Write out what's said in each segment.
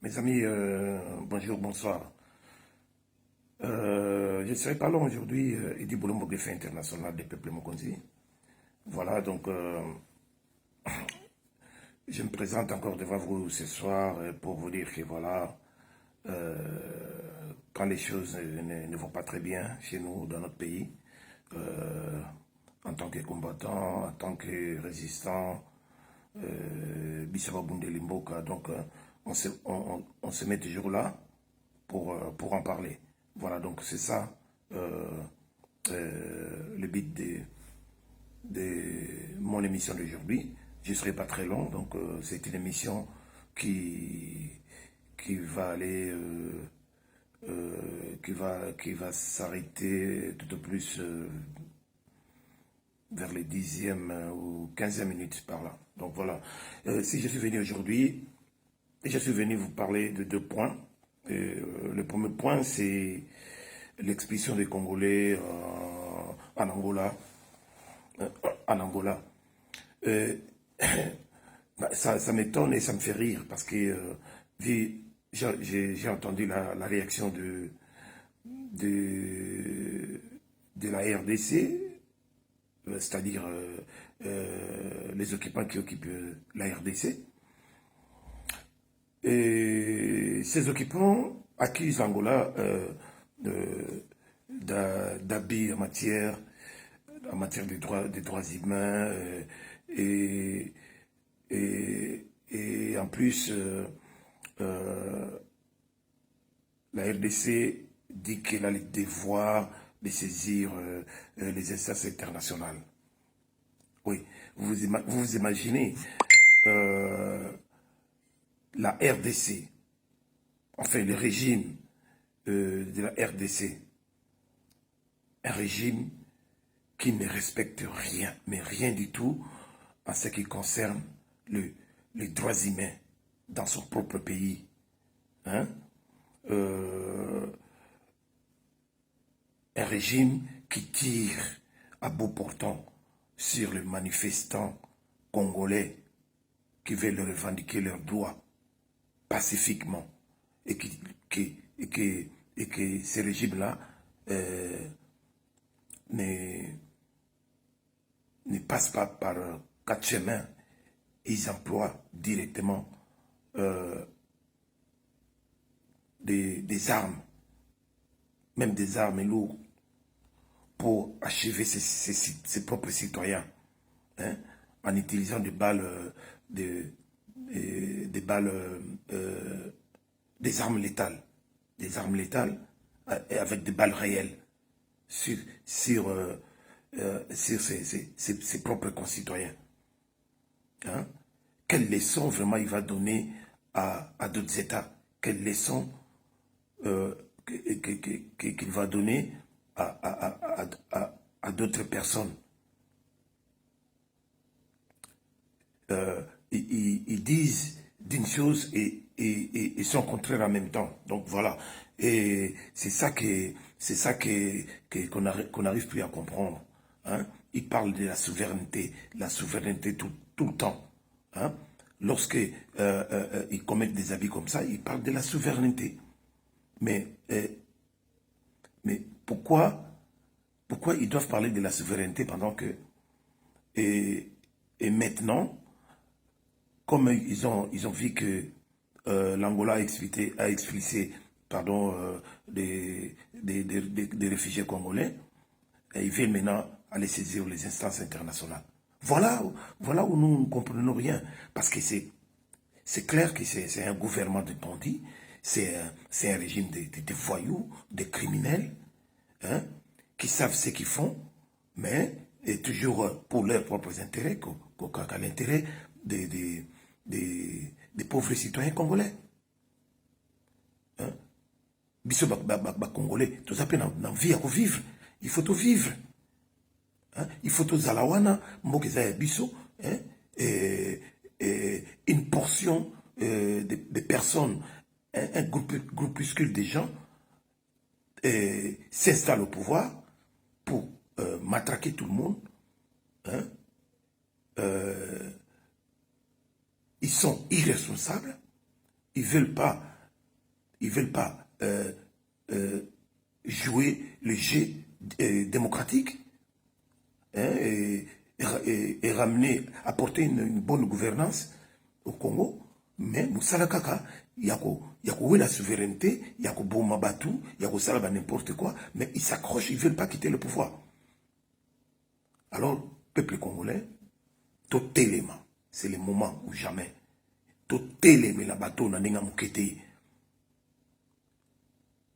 Mes amis, bonjour, bonsoir. Je ne serai pas long aujourd'hui. Idi Boulombo, greffier international des peuples Mokonzi. Voilà, donc je me présente encore devant vous ce soir pour vous dire que voilà, quand les choses ne vont pas très bien chez nous, dans notre pays, en tant que combattant, en tant que résistant, Bissaba Bundé Limboka, donc on se met toujours là pour en parler. Voilà, donc c'est ça le but de mon émission d'aujourd'hui. Je ne serai pas très long, donc c'est une émission qui va aller, qui va s'arrêter tout au plus vers les 10e ou 15e minutes par là. Donc voilà, si je suis venu aujourd'hui, je suis venu vous parler de deux points. Le premier point, c'est l'expulsion des Congolais en Angola. En Angola. Euh, ça m'étonne et ça me fait rire parce que j'ai entendu la réaction de, de la RDC, c'est-à-dire les occupants qui occupent la RDC. Et ces occupants accusent Angola d'abus en matière des droits humains et, et en plus la RDC dit qu'elle a le devoir de saisir les instances internationales. Oui, vous imaginez la RDC, enfin le régime de la RDC, un régime qui ne respecte rien, mais rien du tout en ce qui concerne les droits humains dans son propre pays. Hein? Un régime qui tire à bout portant sur les manifestants congolais qui veulent revendiquer leurs droits pacifiquement et que ces régimes-là ne passent pas par quatre chemins. Ils emploient directement des armes, même des armes lourdes, pour achever ses propres citoyens, hein, en utilisant des balles, des balles, des armes létales, avec des balles réelles sur ses propres concitoyens. Hein? Quelle leçon vraiment il va donner à d'autres États? Quelle leçon qu'il va donner à d'autres personnes? Ils disent d'une chose et son contraire en même temps. Donc voilà. Et c'est ça qu'on n'arrive plus à comprendre. Hein? Ils parlent de la souveraineté tout le temps. Hein? Lorsque ils commettent des abus comme ça, ils parlent de la souveraineté. Mais pourquoi ils doivent parler de la souveraineté pendant que... Et maintenant, comme ils ont vu que l'Angola a expulsé des réfugiés congolais, et ils veulent maintenant aller saisir les instances internationales. Voilà où nous ne comprenons rien. Parce que c'est clair que c'est un gouvernement de bandits, c'est un régime de voyous, de criminels, hein, qui savent ce qu'ils font, mais et toujours pour leurs propres intérêts, qu'à l'intérêt des pauvres citoyens congolais. Hein? Biso congolais, tout ça peut dans vie à vivre. Il faut tout vivre. Hein? Il faut tout zalawana, mbokeza biso, hein? Et une portion de personnes, un groupuscule de gens s'installe au pouvoir pour matraquer tout le monde. Hein? Ils sont irresponsables. ils veulent pas jouer le jeu démocratique, hein, et ramener, apporter une bonne gouvernance au Congo. Mais Moussala Kaka, il y a la souveraineté, il y a Bouma Batou, il y a Salaba n'importe quoi, mais ils s'accrochent, ils ne veulent pas quitter le pouvoir. Alors, peuple congolais, tout élément, c'est le moment ou jamais. Tout élément, la bateau n'a pas moukete.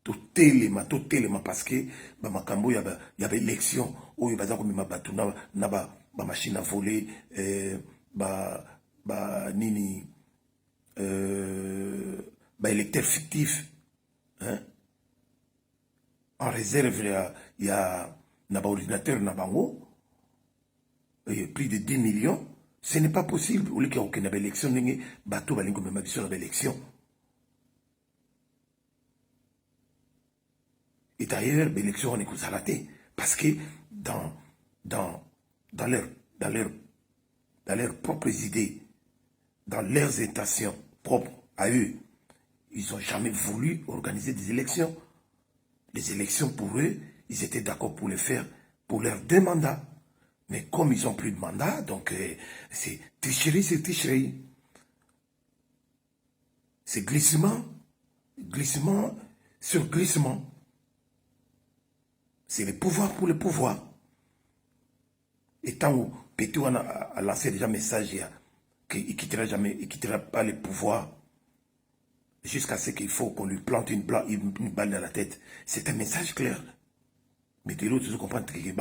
Tout élément, parce que, il y avait élection, où il y avait ma bateau, ma machine à voler, nini, électeur fictif, hein? En réserve, il y a un ordinateur, plus de 10 millions. Ce n'est pas possible. Au lieu qu'il y ait aucune élection, bateau va même élection. Et d'ailleurs, l'élection, on est raté. Parce que dans leurs propres idées, dans leurs intentions propres à eux, ils n'ont jamais voulu organiser des élections. Les élections pour eux, ils étaient d'accord pour les faire pour leurs 2 mandats. Mais comme ils n'ont plus de mandat, donc c'est tricherie. C'est glissement sur glissement. C'est le pouvoir pour le pouvoir. Et tant où Pétou a lancé déjà un message qu'il ne quittera pas le pouvoir jusqu'à ce qu'il faut qu'on lui plante une balle dans la tête. C'est un message clair. Mais de l'autre, je comprends que les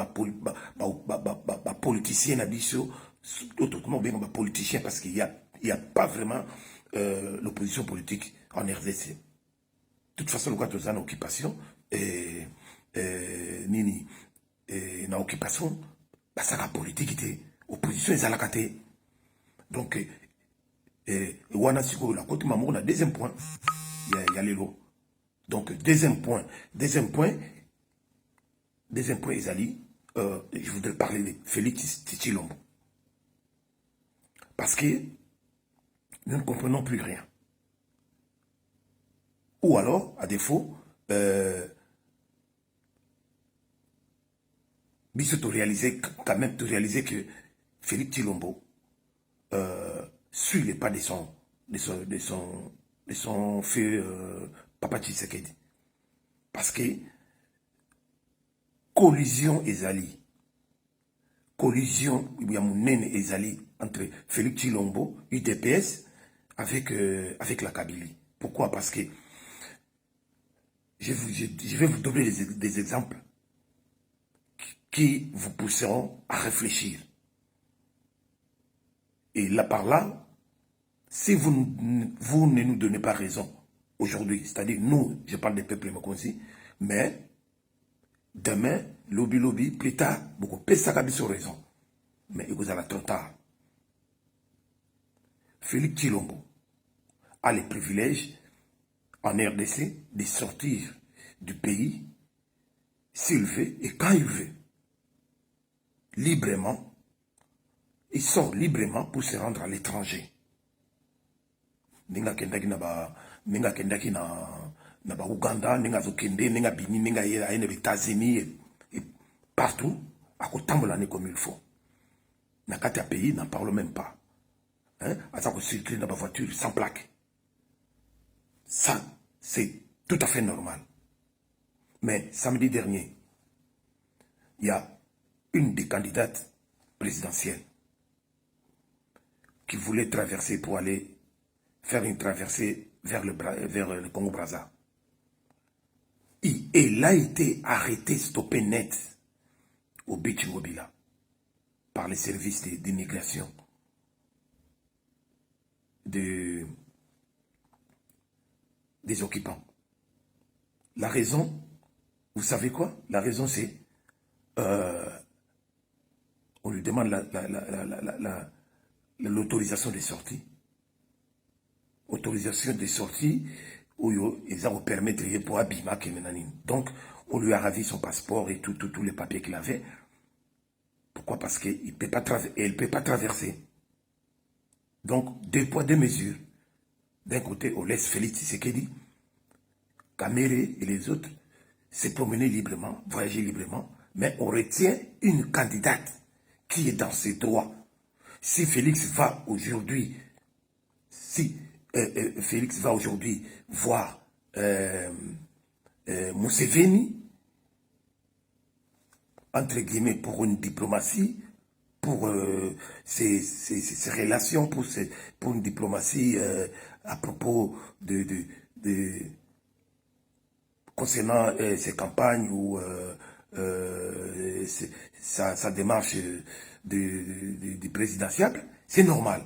politiciens bien politiciens parce qu'il n'y a pas vraiment l'opposition politique en RDC. De toute façon, le cas de en occupation, nini, en occupation, ça la politique était opposition et à donc, Wana Siko, la côte Mamour, on a deuxième point, il y a les lots. Donc, deuxième point, Ezali, je voudrais parler de Félix Tshilombo. Parce que nous ne comprenons plus rien. Ou alors, à défaut, Bissot réaliser que Félix Tshilombo suit les pas de son feu Papa Tshisekedi. Parce que collision ezali entre Félix Tshilombo, UDPS, avec la Kabylie. Pourquoi? Parce que je vais vous donner des exemples qui vous pousseront à réfléchir. Et là par là, si vous ne nous donnez pas raison aujourd'hui, c'est-à-dire nous, je parle des peuples Mokonzi, mais demain, lobby, plus tard, beaucoup de sur raison. Mais il vous a trop tard. Félix Tshilombo a le privilège en RDC de sortir du pays s'il veut et quand il veut. Librement. Il sort librement pour se rendre à l'étranger. Ninga kendaki na Ouganda, ninga zokende, ninga Bini, ninga aene les États-Unis et partout, à côté de l'année comme il faut. Dans quatre pays, n'en parle même pas. Hein? À ça qu'on circule dans ma voiture sans plaque. Ça, c'est tout à fait normal. Mais samedi dernier, il y a une des candidates présidentielles qui voulait traverser pour aller faire une traversée vers le Congo-Brazza. Et elle a été arrêtée, stoppée net au Beach Mobila par les services d'immigration des occupants. La raison, vous savez quoi? La raison c'est on lui demande l'autorisation de sortie. Autorisation de sortie où ils ont permis de pour Abima Kemenanine. Donc, on lui a ravi son passeport et tous les papiers qu'il avait. Pourquoi? Parce qu'elle ne peut pas traverser. Donc, 2 poids, 2 mesures. D'un côté, on laisse Félix Tshisekedi, Kamere et les autres se promener librement, voyager librement, mais on retient une candidate qui est dans ses droits. Si Félix va aujourd'hui, Félix va aujourd'hui voir Museveni, entre guillemets, pour une diplomatie, pour ses relations, pour une diplomatie à propos de concernant ses campagnes ou sa démarche de présidentielle, c'est normal.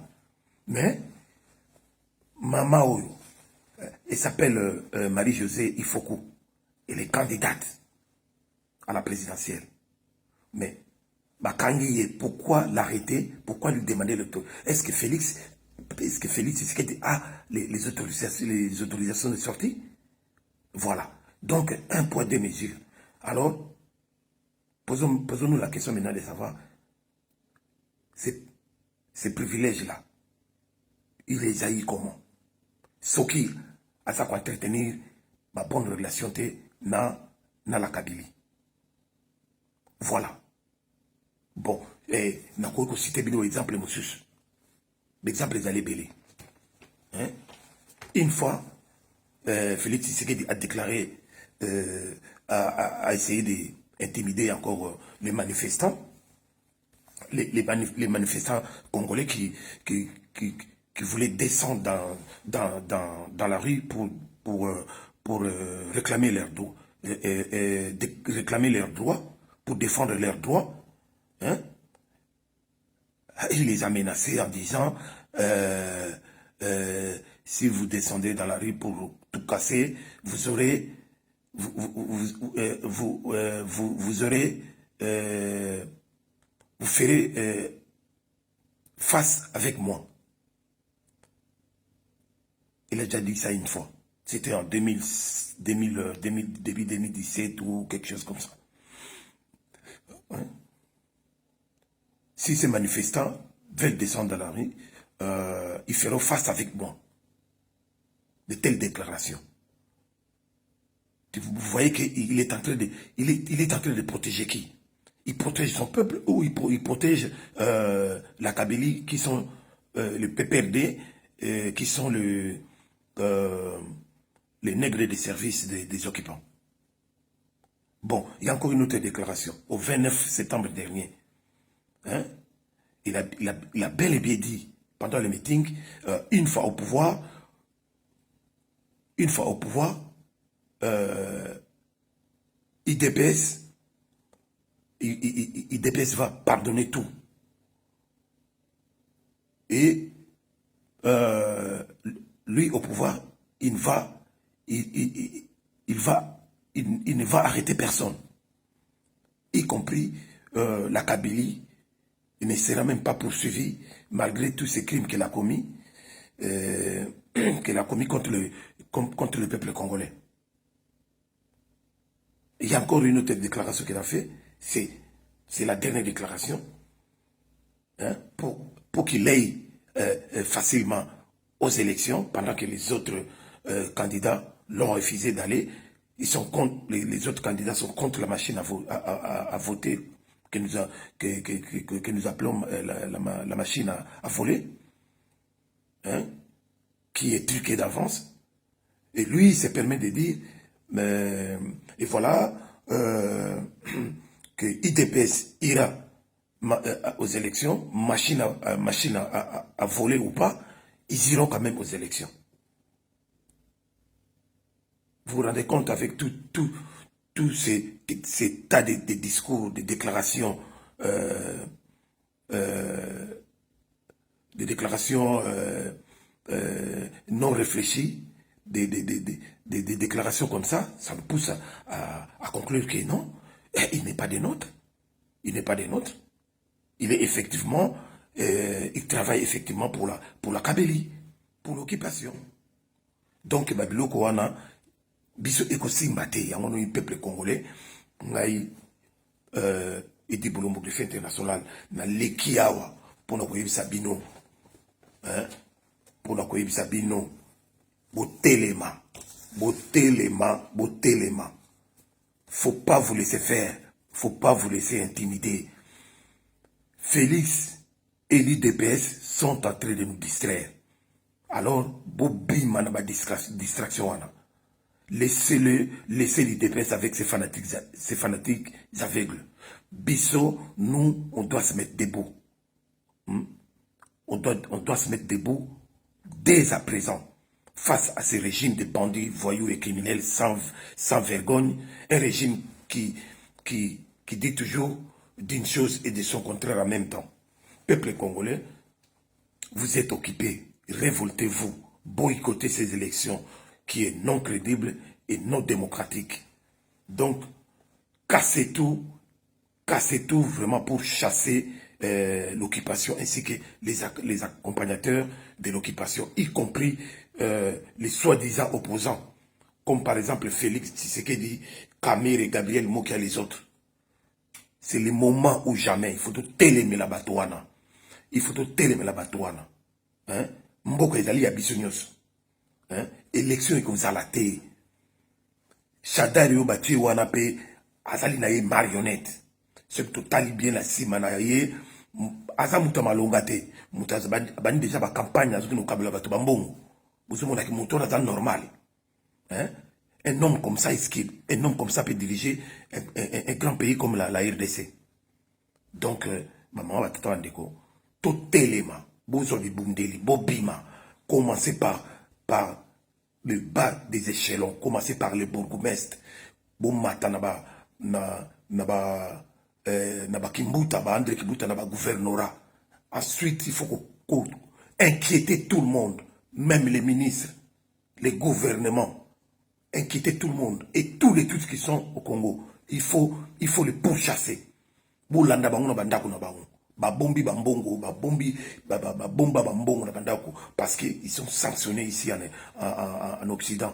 Mais Mama Oyo, elle s'appelle Marie-Josée Ifoku. Elle est candidate à la présidentielle. Mais Bakangi, pourquoi l'arrêter? Pourquoi lui demander le tour? Est-ce que Félix a les autorisations de sortie? Voilà. Donc, un poids, deux mesures. Alors, posons-nous la question maintenant de savoir, ces privilèges-là, il les a eu comment? Ce qui a ça entretenir ma bonne relation dans la Kabylie. Voilà. Bon, et n'a pas cité un exemple, monsieur. L'exemple est allé belé. Une fois, Félix Tshisekedi a déclaré, a essayé d'intimider encore les manifestants, les manifestants congolais qui voulaient descendre dans la rue pour réclamer leurs droits, pour défendre leurs droits. Hein? Il les a menacés en disant si vous descendez dans la rue pour tout casser, vous aurez vous ferez face avec moi. Il a déjà dit ça une fois. C'était en début 2017 ou quelque chose comme ça. Hein? Si ces manifestants veulent descendre dans la rue, ils feront face avec moi. De telles déclarations. Vous voyez qu'il est en train de protéger qui? Il protège son peuple ou il protège la Kabylie qui sont le PPRD, qui sont les nègres des services des occupants. Bon, il y a encore une autre déclaration. Au 29 septembre dernier, hein, il a bel et bien dit, pendant le meeting, une fois au pouvoir, IDPS va pardonner tout. Et lui au pouvoir, il ne va arrêter personne, y compris la Kabylie. Il ne sera même pas poursuivi malgré tous ces crimes qu'elle a commis, contre le peuple congolais. Il y a encore une autre déclaration qu'il a fait, c'est la dernière déclaration, hein, pour qu'il aille facilement aux élections, pendant que les autres candidats l'ont refusé d'aller. Ils sont contre, les autres candidats sont contre la machine à voter que nous appelons la machine à voler, hein, qui est truquée d'avance. Et lui, il se permet de dire, et voilà, que IDPS ira aux élections, machine à voler ou pas, ils iront quand même aux élections. Vous vous rendez compte avec tous ces tas de discours, de déclarations, non réfléchies, des déclarations comme ça me pousse à conclure que non, il n'est pas des nôtres. Il n'est pas des nôtres. Il est effectivement, il travaille effectivement pour la Kabylie, pour l'occupation. Donc, Babilo Kouana, biso ekosimba te yango no peuple congolais ngai Edi Bolombo de fait international na lekiawa pour na koyebisa bino, hein, pour na koyebisa bino Botelema. Botelema. Botelema. Faut pas vous laisser faire. Faut pas vous laisser intimider. Félix et l'IDPS sont en train de nous distraire. Alors, Bobby Manaba distraction. Laissez-le, laissez l'IDPS avec ses fanatiques aveugles. Bisso, nous, on doit se mettre debout. On doit se mettre debout dès à présent face à ce régime de bandits, voyous et criminels sans vergogne. Un régime qui dit toujours d'une chose et de son contraire en même temps. Peuple congolais, vous êtes occupés, révoltez-vous, boycottez ces élections qui est non crédible et non démocratique. Donc, cassez tout vraiment pour chasser l'occupation ainsi que les accompagnateurs de l'occupation, y compris les soi-disant opposants, comme par exemple Félix Tshisekedi, Kamir et Gabriel Mokia, les autres. C'est le moment où jamais, il faut tout télémer la batouana. Il faut tout télémer la batouana. Mboko ezali ya biso nyonso. Élection ekozala te. Shadari yo batue wana pe azali na ye marionnette. Ce que totali bien la sima na ye aza muta malonga te. Muta bani déjà ba campagne azuki no kabela bato bambongo. Bozo mona ki moto na normal. Un homme comme ça un homme comme ça peut diriger un grand pays comme la RDC. Donc maman va tata ndeko tout élément bozo bi bundeli bobima commencez par le bas des échelons, commencez par le bourgmestre. Bon matin naba Kimbuta, André Kimbuta naba gouvernorat. Ensuite, il faut inquiéter tout le monde, même les ministres, les gouvernements, inquiéter tout le monde et tous les trucs qui sont au Congo. Il faut les pourchasser. Boulanda bango na bandako na bango. Babombi bambongo, babombi babomba bambongo na bandako parce qu'ils sont sanctionnés ici en Occident.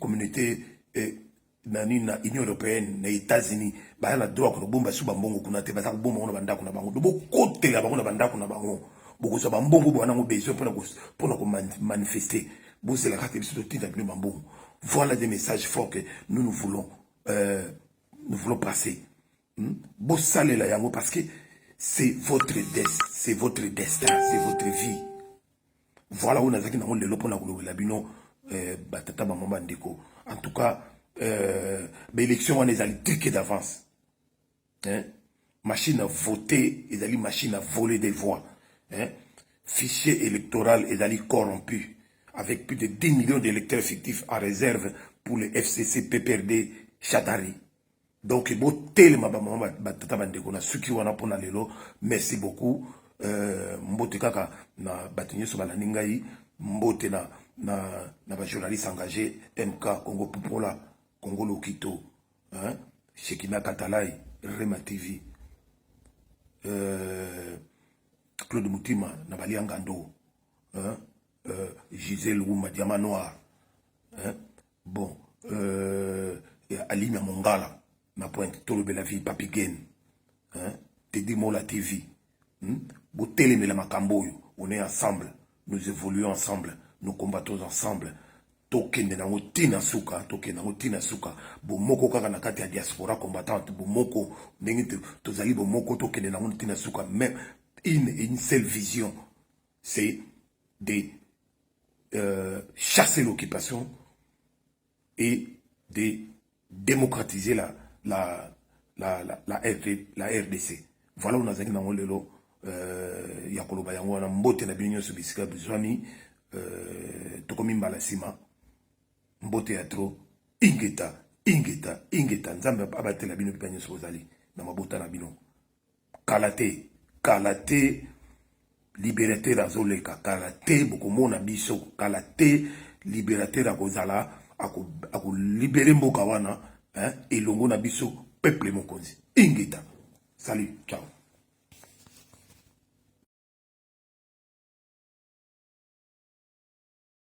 Communauté na Union européenne, les États-Unis, ba na droit ko bomba su bambongo kuna te ba bomba na bandako na bango. Do côté la bango na bandako na bango. Boko so bambongo bo na ngo besoin pour ko manifester. Bo c'est la carte biso tinta plus bambongo. Voilà des messages forts que nous voulons passer. Bossale la yango parce que c'est votre destin, c'est votre vie. Voilà où nazaki na le lopo na la bino batata mama ndeko. En tout cas, l'élection on est allé triquer d'avance. Machine à voter, ils allaient machine à voler des voix. Fichier électoral est allé corrompu avec plus de 10 millions d'électeurs fictifs en réserve pour le FCC PPRD Chadari. Donc, merci beaucoup. Mbote kaka na batinyo so balaningai, mbote na journaliste engagé MK Congo Popola, Congo Lokito, Shekina Katalai, Rema TV, Claude Moutima, Nabali Angando, Gisèle Ouma, Diamant Noir, bon, Alimia Mongala. Na pointe, tout le la vie, Papi Gen, Teddy Mola TV, Botele Mela Makamboyo, on est ensemble, nous évoluons ensemble, nous combattons ensemble. Token de nango tina suka, bomoko kaka na kati ya diaspora combattante, bomoko, nengite, tozali bomoko token de nango tina suka, même une seule vision, c'est de chasser l'occupation et de démocratiser la RDC. Voilà où on a dit dans le lot yakolo bayango na mbote na binyo subisika bizwani tokomi mbalasima mbote ya tro ingeta nzambe abatela bino bipanyo sozali na mabota na bino kalate libérateur azoleka kalate bokomona biso kalate libérateur akozala ako libérer mboka wana elongo na biso peuple mokonzi ingeta. Salut, ciao.